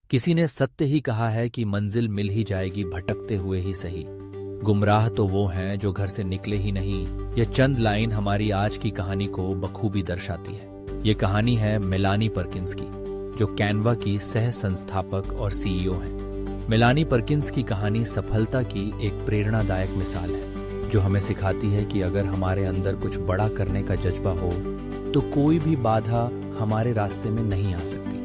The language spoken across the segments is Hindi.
किसी ने सत्य ही कहा है कि मंजिल मिल ही जाएगी भटकते हुए ही सही। गुमराह तो वो हैं जो घर से निकले ही नहीं। ये चंद लाइन हमारी आज की कहानी को बखूबी दर्शाती है। ये कहानी है मेलानी परकिंस की, जो कैनवा की सह संस्थापक और सीईओ हैं। मेलानी परकिंस की कहानी सफलता की एक प्रेरणादायक मिसाल है, जो हमें सिखाती है कि अगर हमारे अंदर कुछ बड़ा करने का जज्बा हो तो कोई भी बाधा हमारे रास्ते में नहीं आ सकती।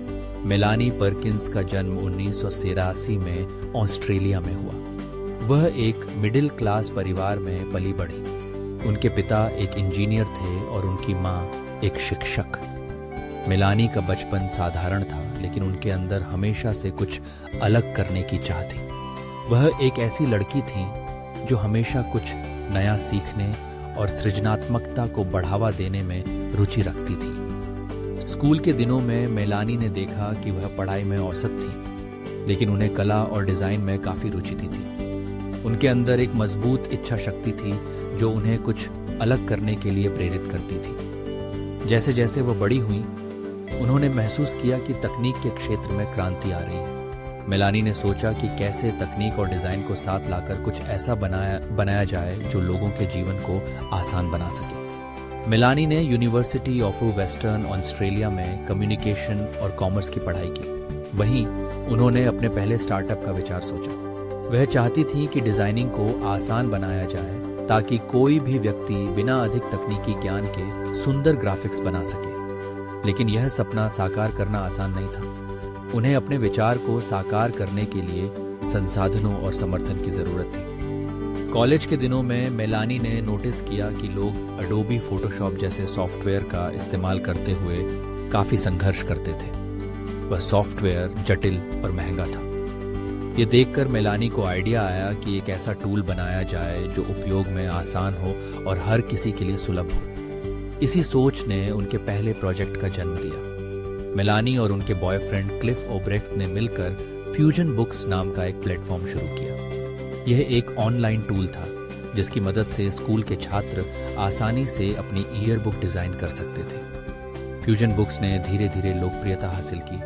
मेलानी परकिंस का जन्म 1983 में ऑस्ट्रेलिया में हुआ। वह एक मिडिल क्लास परिवार में पली बढ़ी। उनके पिता एक इंजीनियर थे और उनकी माँ एक शिक्षक। मेलानी का बचपन साधारण था, लेकिन उनके अंदर हमेशा से कुछ अलग करने की चाह थी। वह एक ऐसी लड़की थी जो हमेशा कुछ नया सीखने और सृजनात्मकता को बढ़ावा देने में रुचि रखती थी। स्कूल के दिनों में मेलानी ने देखा कि वह पढ़ाई में औसत थी, लेकिन उन्हें कला और डिजाइन में काफी रुचि थी। उनके अंदर एक मजबूत इच्छा शक्ति थी जो उन्हें कुछ अलग करने के लिए प्रेरित करती थी। जैसे जैसे वह बड़ी हुई, उन्होंने महसूस किया कि तकनीक के क्षेत्र में क्रांति आ रही है। मेलानी ने सोचा कि कैसे तकनीक और डिजाइन को साथ लाकर कुछ ऐसा बनाया जाए जो लोगों के जीवन को आसान बना सके। मेलानी ने यूनिवर्सिटी ऑफ वेस्टर्न ऑस्ट्रेलिया में कम्युनिकेशन और कॉमर्स की पढ़ाई की। वहीं उन्होंने अपने पहले स्टार्टअप का विचार सोचा। वह चाहती थी कि डिजाइनिंग को आसान बनाया जाए ताकि कोई भी व्यक्ति बिना अधिक तकनीकी ज्ञान के सुंदर ग्राफिक्स बना सके। लेकिन यह सपना साकार करना आसान नहीं था। उन्हें अपने विचार को साकार करने के लिए संसाधनों और समर्थन की जरूरत थी। कॉलेज के दिनों में मेलानी ने नोटिस किया कि लोग एडोबी फोटोशॉप जैसे सॉफ्टवेयर का इस्तेमाल करते हुए काफी संघर्ष करते थे। वह सॉफ्टवेयर जटिल और महंगा था। ये देखकर मेलानी को आइडिया आया कि एक ऐसा टूल बनाया जाए जो उपयोग में आसान हो और हर किसी के लिए सुलभ हो। इसी सोच ने उनके पहले प्रोजेक्ट का जन्म दिया। मेलानी और उनके बॉयफ्रेंड क्लिफ ओब्रेख्त ने मिलकर फ्यूजन बुक्स नाम का एक प्लेटफॉर्म शुरू किया। यह एक ऑनलाइन टूल था जिसकी मदद से स्कूल के छात्र आसानी से अपनी ईयर बुक डिजाइन कर सकते थे। फ्यूजन बुक्स ने धीरे धीरे लोकप्रियता हासिल की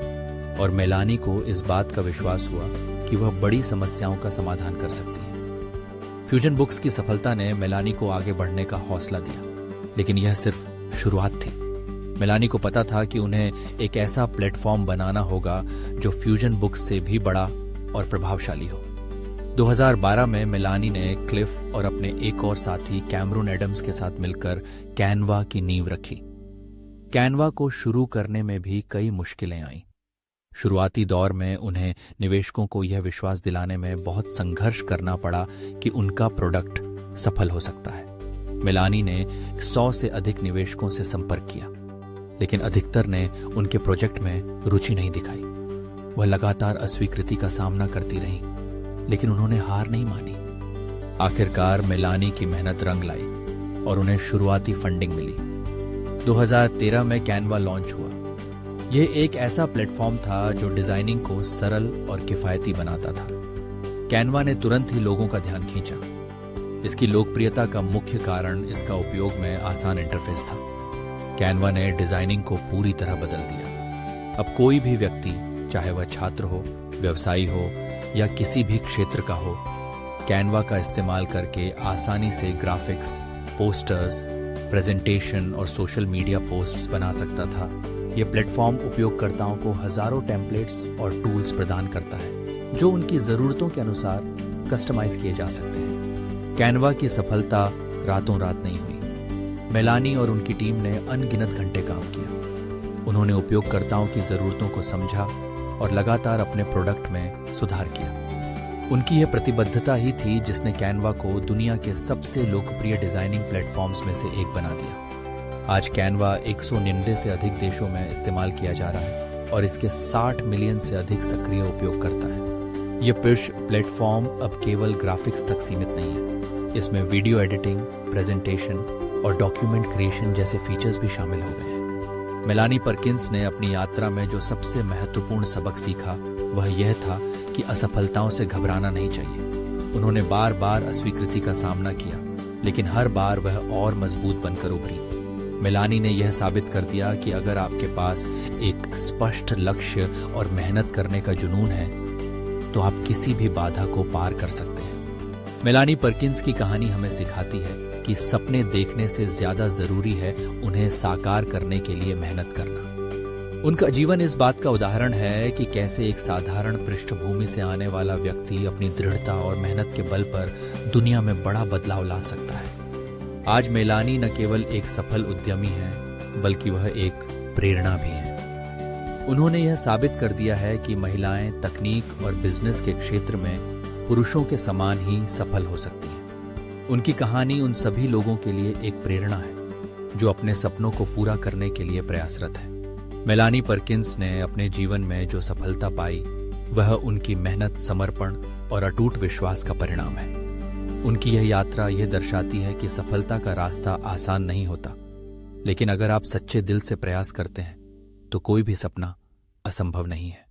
और मेलानी को इस बात का विश्वास हुआ कि वह बड़ी समस्याओं का समाधान कर सकती है। फ्यूजन बुक्स की सफलता ने मेलानी को आगे बढ़ने का हौसला दिया, लेकिन यह सिर्फ शुरुआत थी। मेलानी को पता था कि उन्हें एक ऐसा प्लेटफॉर्म बनाना होगा जो फ्यूजन बुक्स से भी बड़ा और प्रभावशाली हो। 2012 में मेलानी ने क्लिफ और अपने एक और साथी कैमरून एडम्स के साथ मिलकर कैनवा की नींव रखी। कैनवा को शुरू करने में भी कई मुश्किलें आईं। शुरुआती दौर में उन्हें निवेशकों को यह विश्वास दिलाने में बहुत संघर्ष करना पड़ा कि उनका प्रोडक्ट सफल हो सकता है। मेलानी ने 100 से अधिक निवेशकों से संपर्क किया, लेकिन अधिकतर ने उनके प्रोजेक्ट में रुचि नहीं दिखाई। वह लगातार अस्वीकृति का सामना करती रही, लेकिन उन्होंने हार नहीं मानी। आखिरकार मेलानी की मेहनत रंग लाई और उन्हें शुरुआती फंडिंग मिली। 2013 में कैनवा लॉन्च हुआ। यह एक ऐसा प्लेटफॉर्म था जो डिजाइनिंग को सरल और किफायती बनाता था। कैनवा ने तुरंत ही लोगों का ध्यान खींचा। इसकी लोकप्रियता का मुख्य कारण इसका उपयोग में आसान इंटरफेस था। कैनवा ने डिजाइनिंग को पूरी तरह बदल दिया। अब कोई भी व्यक्ति, चाहे वह छात्र हो, व्यवसायी हो या किसी भी क्षेत्र का हो, कैनवा का इस्तेमाल करके आसानी से ग्राफिक्स, पोस्टर्स, प्रेजेंटेशन और सोशल मीडिया पोस्ट्स बना सकता था। यह प्लेटफॉर्म उपयोगकर्ताओं को हजारों टेम्पलेट्स और टूल्स प्रदान करता है जो उनकी जरूरतों के अनुसार कस्टमाइज किए जा सकते हैं। कैनवा की सफलता रातों रात नहीं हुई। मेलानी और उनकी टीम ने अनगिनत घंटे काम किया। उन्होंने उपयोगकर्ताओं की जरूरतों को समझा और लगातार अपने प्रोडक्ट में सुधार किया। उनकी यह प्रतिबद्धता ही थी जिसने कैनवा को दुनिया के सबसे लोकप्रिय डिजाइनिंग प्लेटफॉर्म्स में से एक बना दिया। आज कैनवा 190 से अधिक देशों में इस्तेमाल किया जा रहा है और इसके 60 मिलियन से अधिक सक्रिय उपयोगकर्ता हैं। यह प्लेटफॉर्म अब केवल ग्राफिक्स तक सीमित नहीं है। इसमें वीडियो एडिटिंग, प्रेजेंटेशन और डॉक्यूमेंट क्रिएशन जैसे फीचर्स भी शामिल हो गए हैं। मेलानी परकिंस ने अपनी यात्रा में जो सबसे महत्वपूर्ण सबक सीखा वह यह था कि असफलताओं से घबराना नहीं चाहिए। उन्होंने बार बार अस्वीकृति का सामना किया, लेकिन हर बार वह और मजबूत बनकर उभरी। मेलानी ने यह साबित कर दिया कि अगर आपके पास एक स्पष्ट लक्ष्य और मेहनत करने का जुनून है तो आप किसी भी बाधा को पार कर सकते हैं। मेलानी परकिंस की कहानी हमें सिखाती है कि सपने देखने से ज्यादा जरूरी है उन्हें साकार करने के लिए मेहनत करना। उनका जीवन इस बात का उदाहरण है कि कैसे एक साधारण पृष्ठभूमि से आने वाला व्यक्ति अपनी दृढ़ता और मेहनत के बल पर दुनिया में बड़ा बदलाव ला सकता है। आज मेलानी न केवल एक सफल उद्यमी है बल्कि वह एक प्रेरणा भी है। उन्होंने यह साबित कर दिया है कि महिलाएं तकनीक और बिजनेस के क्षेत्र में पुरुषों के समान ही सफल हो सकती हैं। उनकी कहानी उन सभी लोगों के लिए एक प्रेरणा है जो अपने सपनों को पूरा करने के लिए प्रयासरत है। मेलानी परकिंस ने अपने जीवन में जो सफलता पाई वह उनकी मेहनत, समर्पण और अटूट विश्वास का परिणाम है। उनकी यह यात्रा यह दर्शाती है कि सफलता का रास्ता आसान नहीं होता, लेकिन अगर आप सच्चे दिल से प्रयास करते हैं तो कोई भी सपना असंभव नहीं है।